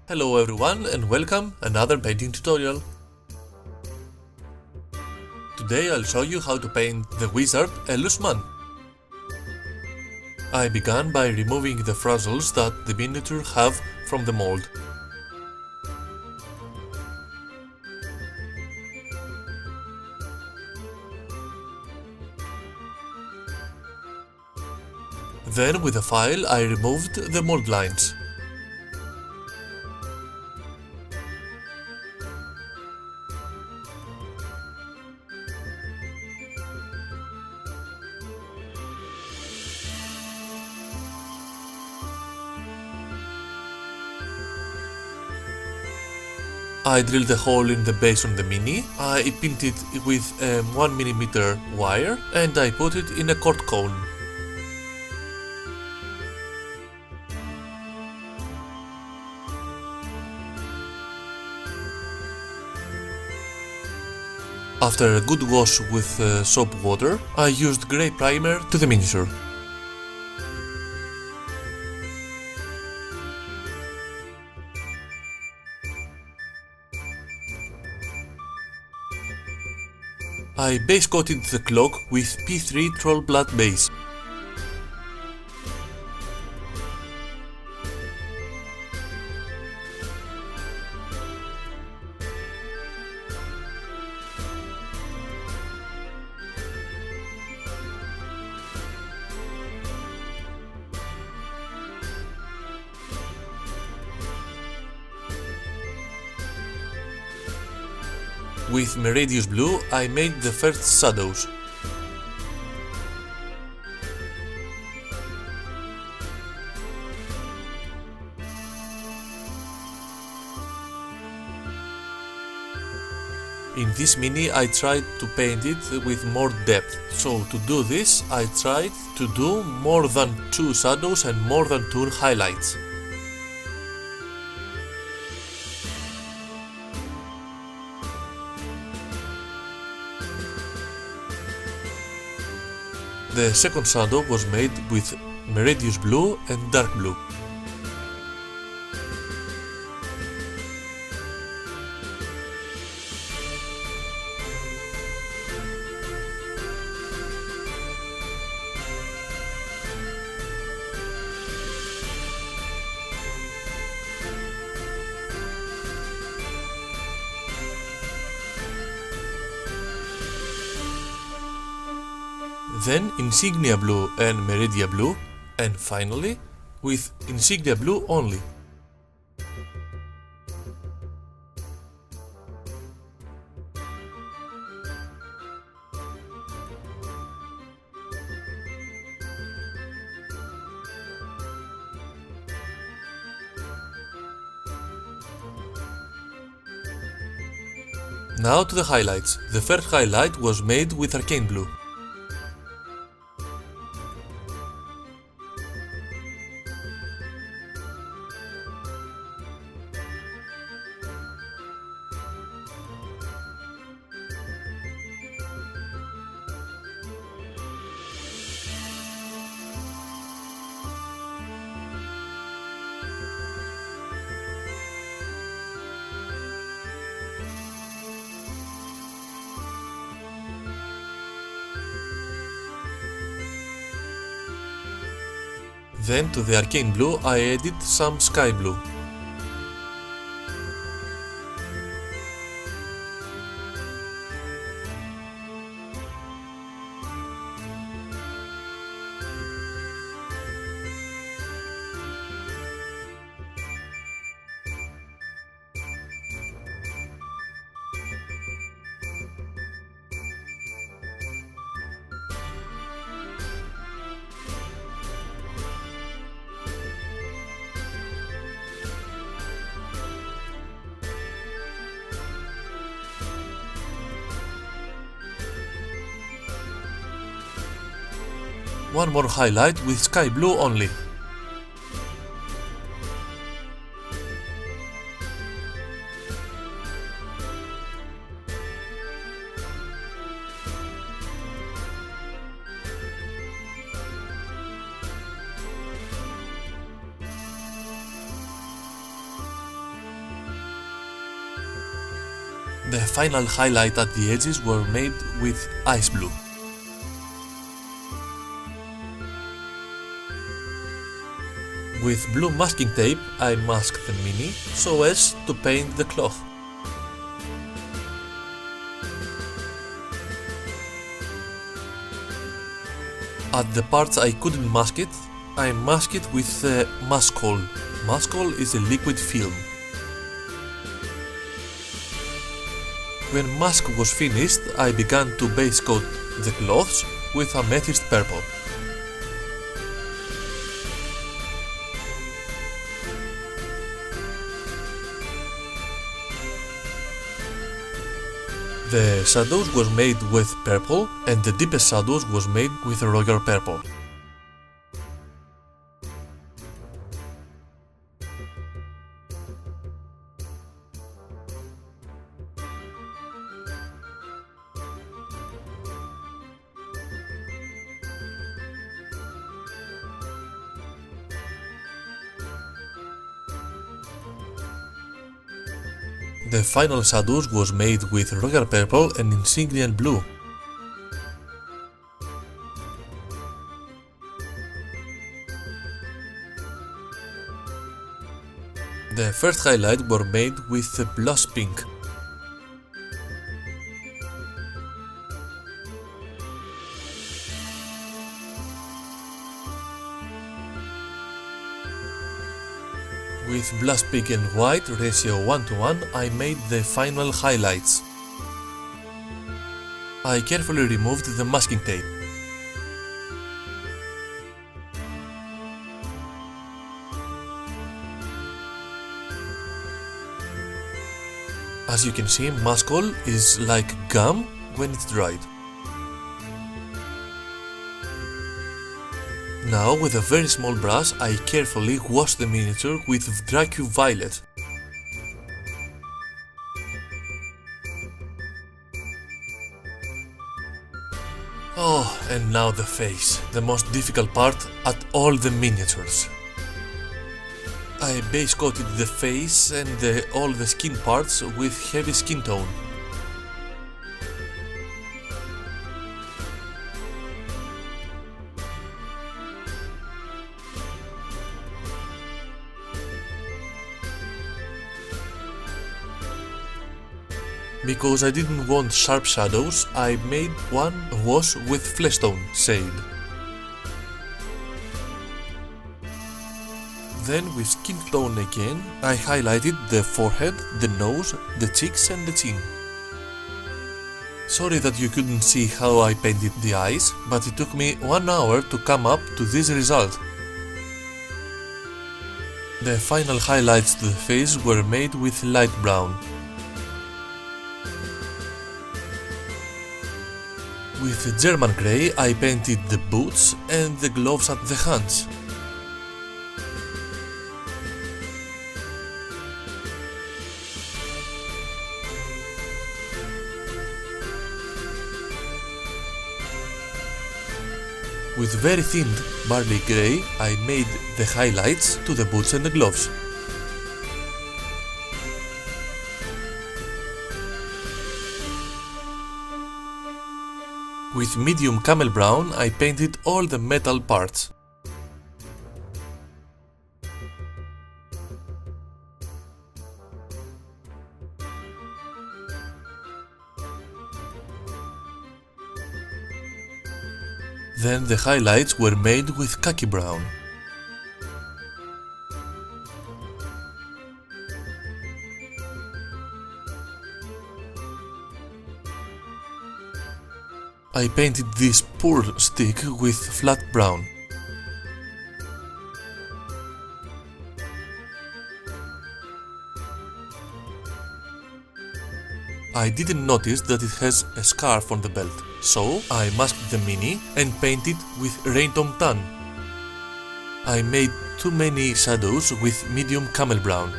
Hello everyone and welcome another painting tutorial. Today I'll show you how to paint the wizard Ellus Mann. I began by removing the frazzles that the miniature have from the mold. Then with a file I removed the mold lines. I drilled a hole in the base on the Mini, I pinned it with a 1mm wire and I put it in a cord cone. After a good wash with soap water, I used grey primer to the miniature. I base coated the clock with P3 troll blood base. With Meridius blue I made the first shadows. In this Mini I tried to paint it with more depth, so to do this I tried to do more than 2 shadows and more than 2 highlights. The second shadow was made with Meridius blue and dark blue. Then insignia blue and meridia blue, and finally with insignia blue only. Now to the highlights. The first highlight was made with arcane blue. Then to the arcane blue I added some sky blue. One more highlight with sky blue only. The final highlight at the edges were made with ice blue. With blue masking tape, I masked the mini so as to paint the cloth. At the parts I couldn't mask it, I masked it with Mascol. Mascol is a liquid film. When mask was finished, I began to base coat the cloths with amethyst purple. The shadows was made with purple and the deepest shadows was made with royal purple. The final shadows was made with royal purple and insignian blue. The first highlight were made with blush pink. With blush pink and white ratio 1:1, I made the final highlights. I carefully removed the masking tape. As you can see, Mascol is like gum when it's dried. Now, with a very small brush, I carefully wash the miniature with Dracu Violet. Oh, and now the face, the most difficult part at all the miniatures. I base coated the face and all the skin parts with heavy skin tone. Because I didn't want sharp shadows, I made one wash with flesh tone shade. Then with skin tone again, I highlighted the forehead, the nose, the cheeks and the chin. Sorry that you couldn't see how I painted the eyes, but it took me 1 hour to come up to this result. The final highlights to the face were made with light brown. With German grey, I painted the boots and the gloves at the hands. With very thin barley grey, I made the highlights to the boots and the gloves. With medium camel brown, I painted all the metal parts. Then the highlights were made with khaki brown. I painted this poor stick with flat brown. I didn't notice that it has a scarf on the belt, so I masked the mini and painted with rain tone tan. I made too many shadows with medium camel brown.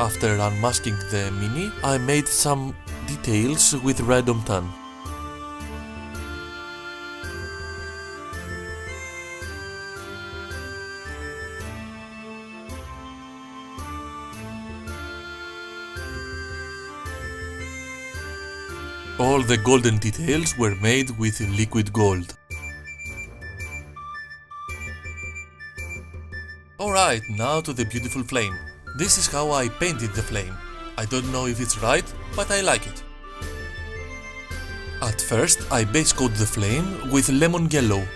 After unmasking the mini, I made some details with random tan. All the golden details were made with liquid gold. Alright, now to the beautiful flame. This is how I painted the flame. I don't know if it's right, but I like it. At first, I base coat the flame with lemon yellow.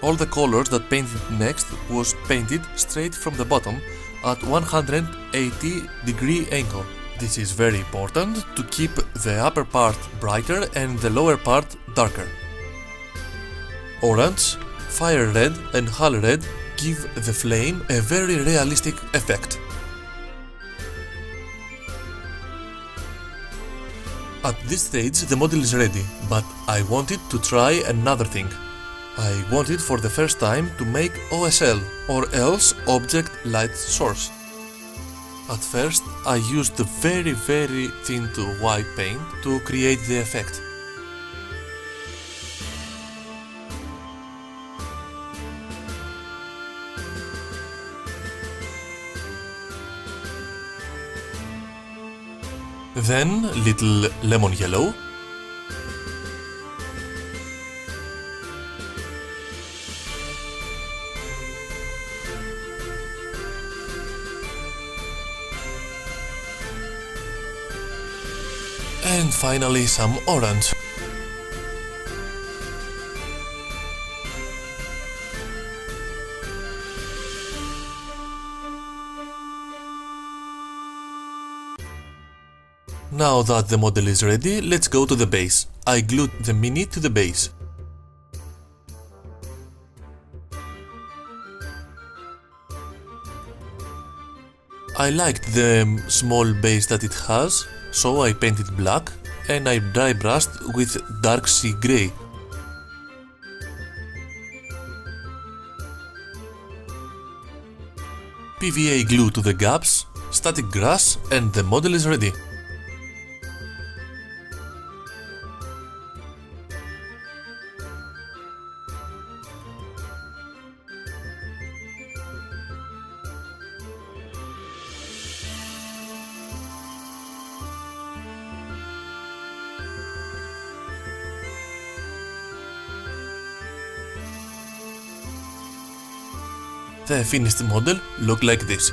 All the colors that painted next was painted straight from the bottom at 180-degree angle. This is very important to keep the upper part brighter and the lower part darker. Orange, fire red and hull red give the flame a very realistic effect. At this stage the model is ready, but I wanted to try another thing. I wanted for the first time to make OSL, or else Object Light Source. At first I used very thin to white paint to create the effect. Then little lemon yellow. And finally some orange. Now that the model is ready, let's go to the base. I glued the mini to the base. I liked the small base that it has, so I painted black and I dry brushed with dark sea grey. PVA glue to the gaps, static grass, and the model is ready. The finished model looked like this.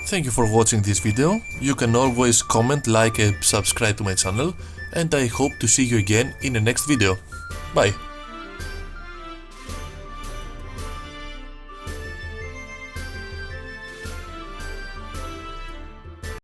Thank you for watching this video. You can always comment, like and subscribe to my channel, and I hope to see you again in the next video. Bye!